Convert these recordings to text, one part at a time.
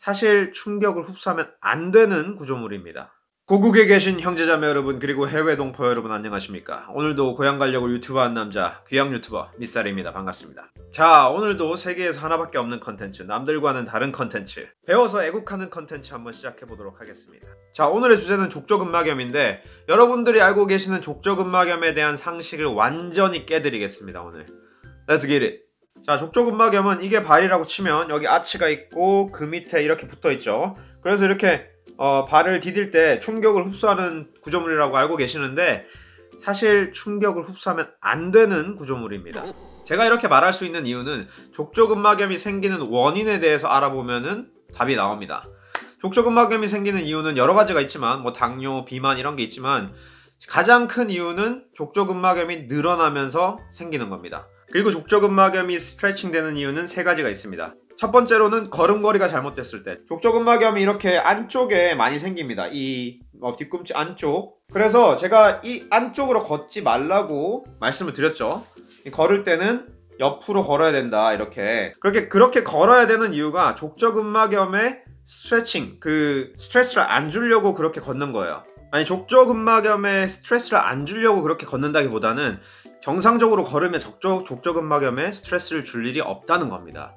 사실 충격을 흡수하면 안 되는 구조물입니다. 고국에 계신 형제자매 여러분, 그리고 해외 동포 여러분, 안녕하십니까? 오늘도 고향 가려고 유튜버한 남자 귀향 유튜버 미쌀입니다. 반갑습니다. 자, 오늘도 세계에서 하나밖에 없는 컨텐츠, 남들과는 다른 컨텐츠, 배워서 애국하는 컨텐츠 한번 시작해 보도록 하겠습니다. 자, 오늘의 주제는 족저근막염인데, 여러분들이 알고 계시는 족저근막염에 대한 상식을 완전히 깨드리겠습니다. 오늘 Let's get it. 자, 족저근막염은 이게 발이라고 치면 여기 아치가 있고 그 밑에 이렇게 붙어 있죠. 그래서 이렇게 발을 디딜 때 충격을 흡수하는 구조물이라고 알고 계시는데, 사실 충격을 흡수하면 안 되는 구조물입니다. 제가 이렇게 말할 수 있는 이유는 족저근막염이 생기는 원인에 대해서 알아보면은 답이 나옵니다. 족저근막염이 생기는 이유는 여러 가지가 있지만, 뭐 당뇨, 비만 이런 게 있지만, 가장 큰 이유는 족저근막염이 늘어나면서 생기는 겁니다. 그리고 족저근막염이 스트레칭 되는 이유는 세 가지가 있습니다. 첫 번째로는 걸음걸이가 잘못됐을 때, 족저근막염이 이렇게 안쪽에 많이 생깁니다. 이 뒤꿈치 안쪽. 그래서 제가 이 안쪽으로 걷지 말라고 말씀을 드렸죠. 걸을 때는 옆으로 걸어야 된다, 이렇게. 그렇게 걸어야 되는 이유가 족저근막염의 스트레칭, 그 스트레스를 안 주려고 그렇게 걷는 거예요. 아니, 족저근막염에 스트레스를 안 주려고 그렇게 걷는다기보다는 정상적으로 걸으면 족저근막염에 스트레스를 줄 일이 없다는 겁니다.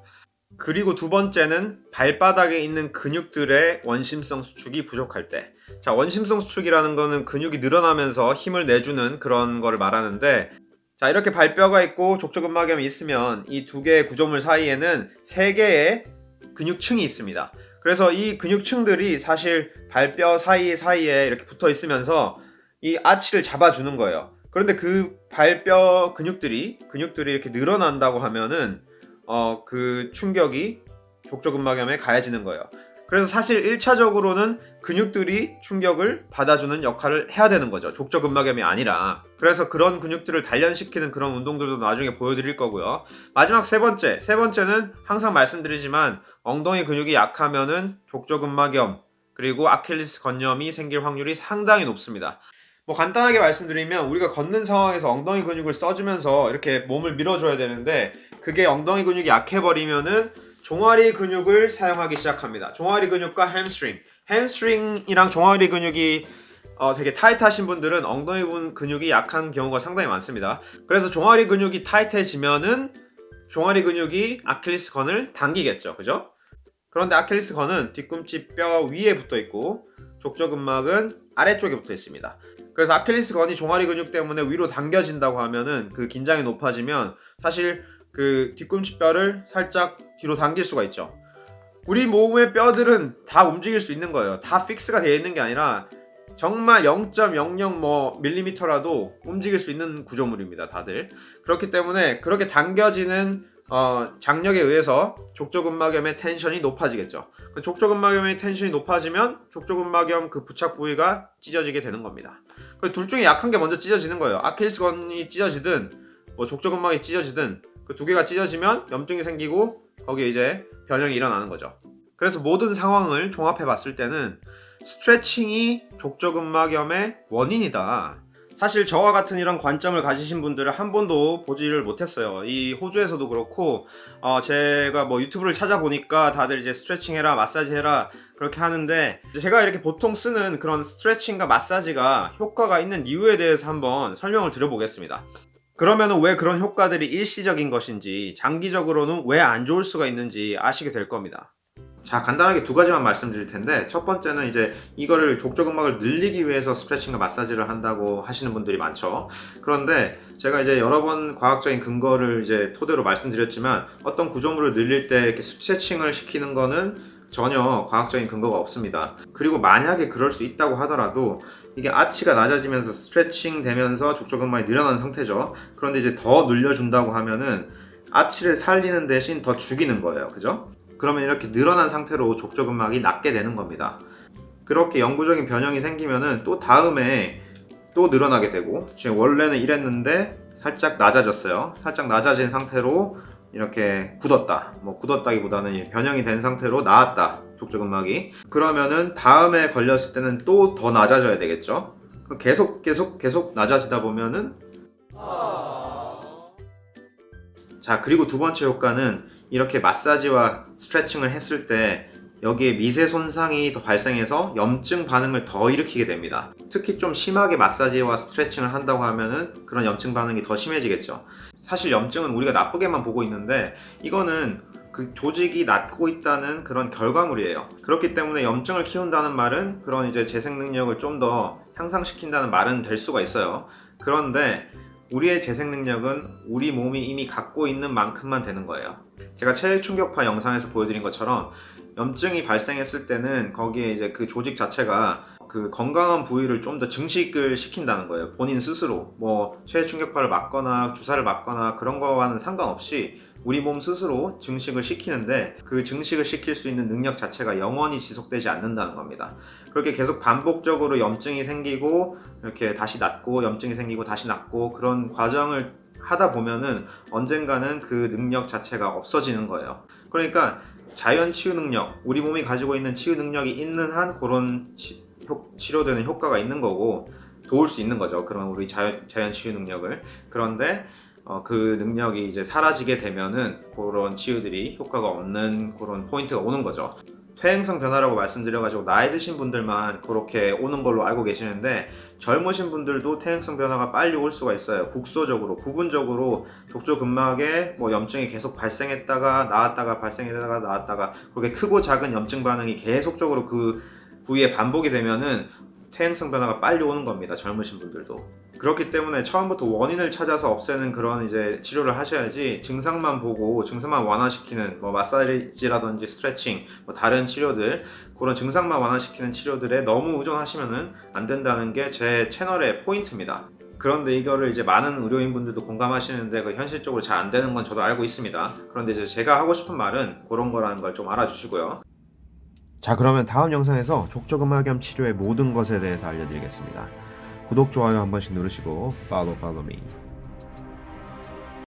그리고 두 번째는 발바닥에 있는 근육들의 원심성 수축이 부족할 때. 자, 원심성 수축이라는 거는 근육이 늘어나면서 힘을 내주는 그런 거를 말하는데, 자, 이렇게 발뼈가 있고 족저근막염이 있으면 이 두 개의 구조물 사이에는 세 개의 근육층이 있습니다. 그래서 이 근육층들이 사실 발뼈 사이에 이렇게 붙어 있으면서 이 아치를 잡아주는 거예요. 그런데 그 발뼈 근육들이 이렇게 늘어난다고 하면은 그 충격이 족저근막염에 가해지는 거예요. 그래서 사실 1차적으로는 근육들이 충격을 받아주는 역할을 해야 되는 거죠. 족저근막염이 아니라. 그래서 그런 근육들을 단련시키는 그런 운동들도 나중에 보여드릴 거고요. 마지막 세 번째는 항상 말씀드리지만, 엉덩이 근육이 약하면은 족저근막염 그리고 아킬레스 건염이 생길 확률이 상당히 높습니다. 뭐 간단하게 말씀드리면, 우리가 걷는 상황에서 엉덩이 근육을 써주면서 이렇게 몸을 밀어줘야 되는데, 그게 엉덩이 근육이 약해버리면은 종아리 근육을 사용하기 시작합니다. 종아리 근육과 햄스트링이랑 종아리 근육이 되게 타이트하신 분들은 엉덩이 근육이 약한 경우가 상당히 많습니다. 그래서 종아리 근육이 타이트해지면은 종아리 근육이 아킬레스건을 당기겠죠, 그죠? 그런데 아킬레스건은 뒤꿈치 뼈 위에 붙어 있고 족저근막은 아래쪽에 붙어 있습니다. 그래서 아킬레스건이 종아리 근육 때문에 위로 당겨진다고 하면은, 그 긴장이 높아지면 사실 그 뒤꿈치 뼈를 살짝 뒤로 당길 수가 있죠. 우리 몸의 뼈들은 다 움직일 수 있는 거예요. 다 픽스가 되어 있는 게 아니라 정말 0.00 밀리미터라도 움직일 수 있는 구조물입니다, 다들. 그렇기 때문에 그렇게 당겨지는 장력에 의해서 족저근막염의 텐션이 높아지겠죠. 족저근막염의 텐션이 높아지면 족저근막염 그 부착 부위가 찢어지게 되는 겁니다. 둘 중에 약한 게 먼저 찢어지는 거예요. 아킬레스건이 찢어지든 뭐 족저근막이 찢어지든 그 두 개가 찢어지면 염증이 생기고 거기에 이제 변형이 일어나는 거죠. 그래서 모든 상황을 종합해 봤을 때는 스트레칭이 족저근막염의 원인이다. 사실 저와 같은 이런 관점을 가지신 분들을 한 번도 보지를 못했어요. 이 호주에서도 그렇고, 제가 뭐 유튜브를 찾아보니까 다들 이제 스트레칭 해라, 마사지 해라 그렇게 하는데, 제가 이렇게 보통 쓰는 그런 스트레칭과 마사지가 효과가 있는 이유에 대해서 한번 설명을 드려보겠습니다. 그러면은 왜 그런 효과들이 일시적인 것인지, 장기적으로는 왜 안 좋을 수가 있는지 아시게 될 겁니다. 자, 간단하게 두 가지만 말씀드릴 텐데, 첫 번째는 이제 이거를 족저근막을 늘리기 위해서 스트레칭과 마사지를 한다고 하시는 분들이 많죠. 그런데 제가 이제 여러 번 과학적인 근거를 이제 토대로 말씀드렸지만, 어떤 구조물을 늘릴 때 이렇게 스트레칭을 시키는 거는 전혀 과학적인 근거가 없습니다. 그리고 만약에 그럴 수 있다고 하더라도 이게 아치가 낮아지면서 스트레칭 되면서 족저근막이 늘어나는 상태죠. 그런데 이제 더 늘려준다고 하면은 아치를 살리는 대신 더 죽이는 거예요, 그죠? 그러면 이렇게 늘어난 상태로 족저근막이 낮게 되는 겁니다. 그렇게 영구적인 변형이 생기면은 또 다음에 또 늘어나게 되고, 지금 원래는 이랬는데 살짝 낮아졌어요. 살짝 낮아진 상태로 이렇게 굳었다, 뭐 굳었다기보다는 변형이 된 상태로 나았다, 족저근막이. 그러면은 다음에 걸렸을 때는 또 더 낮아져야 되겠죠. 계속 낮아지다 보면은 자, 그리고 두 번째 효과는 이렇게 마사지와 스트레칭을 했을 때 여기에 미세 손상이 더 발생해서 염증 반응을 더 일으키게 됩니다. 특히 좀 심하게 마사지와 스트레칭을 한다고 하면은 그런 염증 반응이 더 심해지겠죠. 사실 염증은 우리가 나쁘게만 보고 있는데 이거는 그 조직이 낫고 있다는 그런 결과물이에요. 그렇기 때문에 염증을 키운다는 말은 그런 이제 재생 능력을 좀 더 향상시킨다는 말은 될 수가 있어요. 그런데 우리의 재생 능력은 우리 몸이 이미 갖고 있는 만큼만 되는 거예요. 제가 체외 충격파 영상에서 보여드린 것처럼 염증이 발생했을 때는 거기에 이제 그 조직 자체가 그 건강한 부위를 좀 더 증식을 시킨다는 거예요. 본인 스스로 뭐 체외 충격파를 맞거나 주사를 맞거나 그런 거와는 상관없이 우리 몸 스스로 증식을 시키는데 그 증식을 시킬 수 있는 능력 자체가 영원히 지속되지 않는다는 겁니다. 그렇게 계속 반복적으로 염증이 생기고 이렇게 다시 낫고 염증이 생기고 다시 낫고 그런 과정을 하다 보면은 언젠가는 그 능력 자체가 없어지는 거예요. 그러니까 자연 치유 능력, 우리 몸이 가지고 있는 치유 능력이 있는 한 그런 치료되는 효과가 있는 거고 도울 수 있는 거죠. 그런 우리 자연 치유 능력을. 그런데 그 능력이 이제 사라지게 되면은 그런 치유들이 효과가 없는 그런 포인트가 오는 거죠. 퇴행성 변화라고 말씀드려가지고 나이 드신 분들만 그렇게 오는 걸로 알고 계시는데 젊으신 분들도 퇴행성 변화가 빨리 올 수가 있어요. 국소적으로, 부분적으로 족저근막에 뭐 염증이 계속 발생했다가 나왔다가 발생했다가 나왔다가 그렇게 크고 작은 염증 반응이 계속적으로 그 부위에 반복이 되면은 퇴행성 변화가 빨리 오는 겁니다. 젊으신 분들도. 그렇기 때문에 처음부터 원인을 찾아서 없애는 그런 이제 치료를 하셔야지 증상만 보고 증상만 완화시키는 뭐 마사지라든지 스트레칭 뭐 다른 치료들 그런 증상만 완화시키는 치료들에 너무 의존하시면은 안 된다는 게 제 채널의 포인트입니다. 그런데 이거를 이제 많은 의료인분들도 공감하시는데 그 현실적으로 잘 안 되는 건 저도 알고 있습니다. 그런데 이제 제가 하고 싶은 말은 그런 거라는 걸 좀 알아주시고요. 자, 그러면 다음 영상에서 족저근막염 치료의 모든 것에 대해서 알려드리겠습니다. 구독, 좋아요 한 번씩 누르시고 follow me.